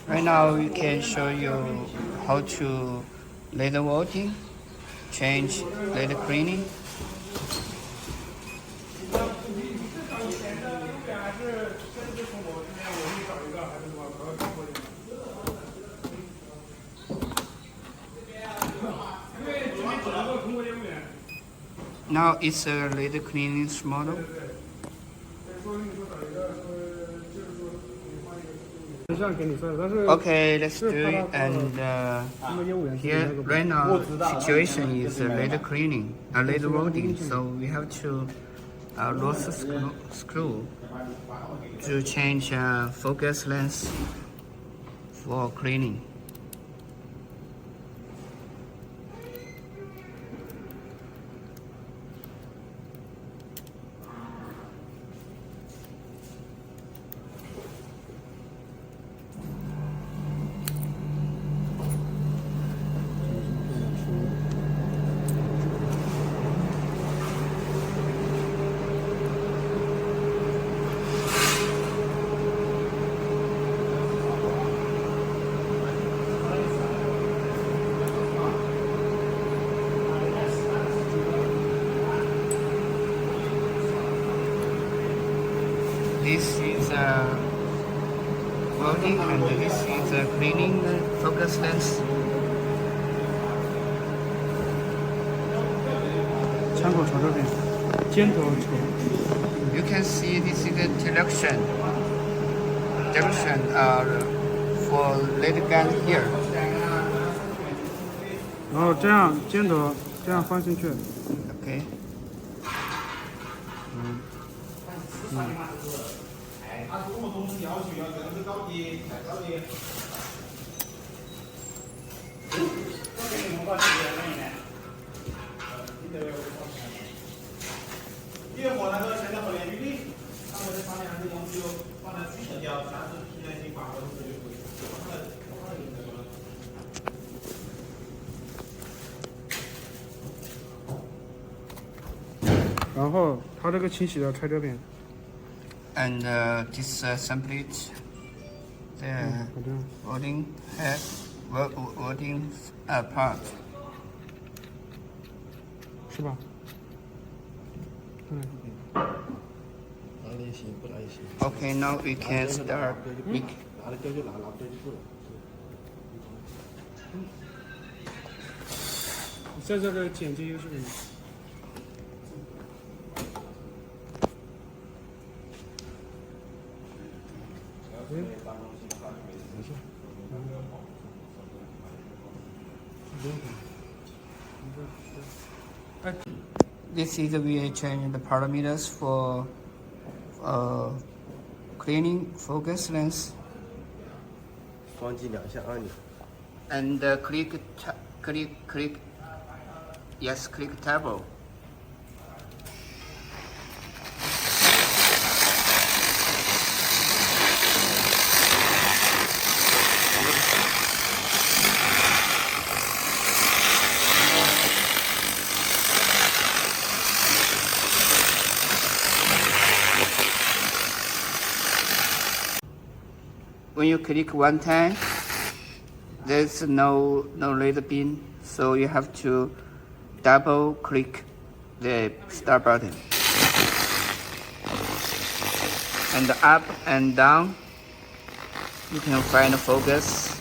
Right now we can show you how to laser welding, change laser cleaning. Now it's a laser cleaning model. Okay, let's do it. And here right now situation is laser cleaning, laser welding. So we have to loosen screw to change focus length for cleaning. This is welding and this is cleaning focus lens. You can see this is a direction for laser gun here. 然后这样尖头这样放进去。Okay. 然后它这个清洗要拆这边。And this assembly, the welding head, welding part. 是吧？ Okay, now we can start. 在这个剪接游戏里面。This is we are changing the parameters for cleaning focus lens. 双击两下按钮。 And click, yes, click table. When you click one time, there's no laser beam, so you have to double click the start button. And up and down, you can find the focus.